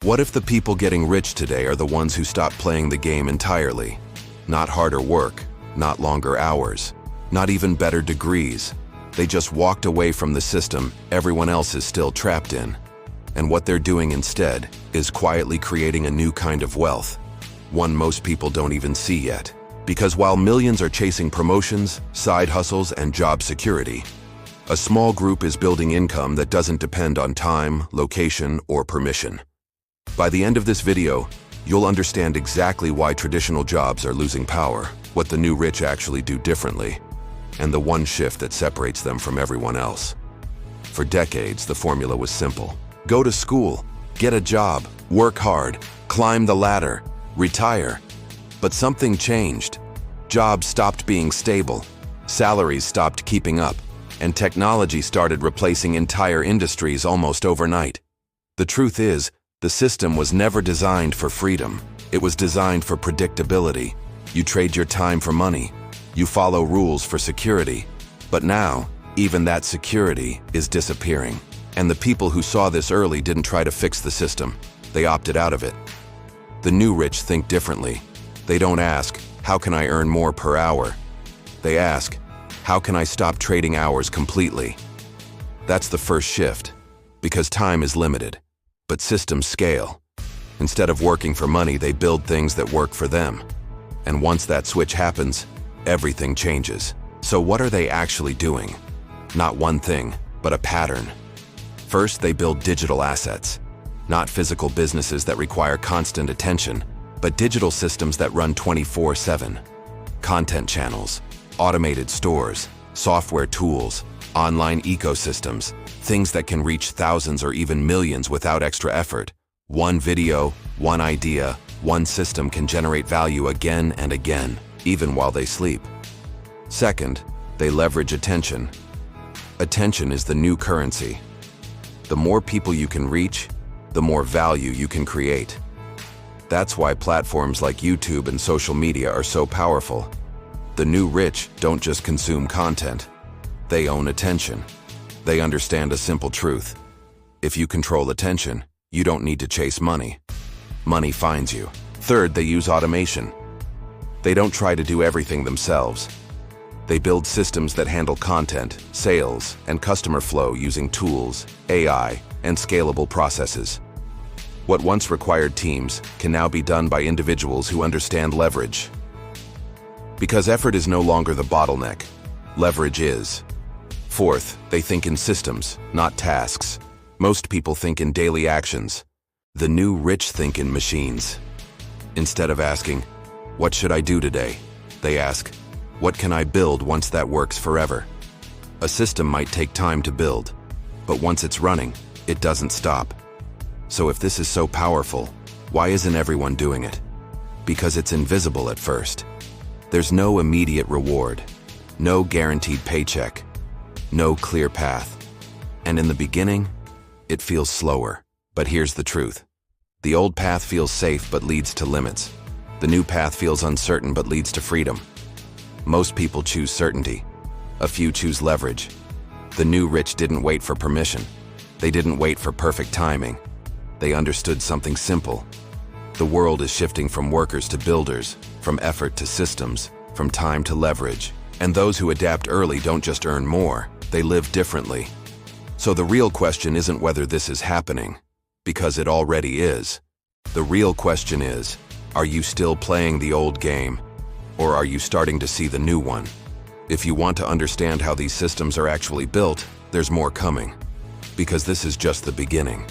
What if the people getting rich today are the ones who stopped playing the game entirely? Not harder work, not longer hours, not even better degrees. They just walked away from the system everyone else is still trapped in. And what they're doing instead is quietly creating a new kind of wealth, one most people don't even see yet. Because while millions are chasing promotions, side hustles, and job security, a small group is building income that doesn't depend on time, location, or permission. By the end of this video, you'll understand exactly why traditional jobs are losing power, what the new rich actually do differently, and the one shift that separates them from everyone else. For decades, the formula was simple. Go to school, get a job, work hard, climb the ladder, retire. But something changed. Jobs stopped being stable, salaries stopped keeping up, and technology started replacing entire industries almost overnight. The truth is, the system was never designed for freedom. It was designed for predictability. You trade your time for money. You follow rules for security. But now, even that security is disappearing. And the people who saw this early didn't try to fix the system. They opted out of it. The new rich think differently. They don't ask, how can I earn more per hour? They ask, how can I stop trading hours completely? That's the first shift, because time is limited, but systems scale. Instead of working for money, they build things that work for them. And once that switch happens, everything changes. So what are they actually doing? Not one thing, but a pattern. First, they build digital assets, not physical businesses that require constant attention, but digital systems that run 24/7. Content channels, automated stores, software tools, online ecosystems, things that can reach thousands or even millions without extra effort. One video, one idea, one system can generate value again and again, even while they sleep. Second, they leverage attention. Attention is the new currency. The more people you can reach, the more value you can create. That's why platforms like YouTube and social media are so powerful. The new rich don't just consume content. They own attention. They understand a simple truth. If you control attention, you don't need to chase money. Money finds you. Third, they use automation. They don't try to do everything themselves. They build systems that handle content, sales, and customer flow using tools, AI, and scalable processes. What once required teams can now be done by individuals who understand leverage. Because effort is no longer the bottleneck, leverage is. Fourth, they think in systems, not tasks. Most people think in daily actions. The new rich think in machines. Instead of asking, what should I do today? They ask, what can I build once that works forever? A system might take time to build, but once it's running, it doesn't stop. So if this is so powerful, why isn't everyone doing it? Because it's invisible at first. There's no immediate reward, no guaranteed paycheck, no clear path. And in the beginning, it feels slower. But here's the truth. The old path feels safe but leads to limits. The new path feels uncertain but leads to freedom. Most people choose certainty. A few choose leverage. The new rich didn't wait for permission. They didn't wait for perfect timing. They understood something simple. The world is shifting from workers to builders, from effort to systems, from time to leverage. And those who adapt early don't just earn more, they live differently. So the real question isn't whether this is happening, because it already is. The real question is, are you still playing the old game, or are you starting to see the new one? If you want to understand how these systems are actually built, there's more coming, because this is just the beginning.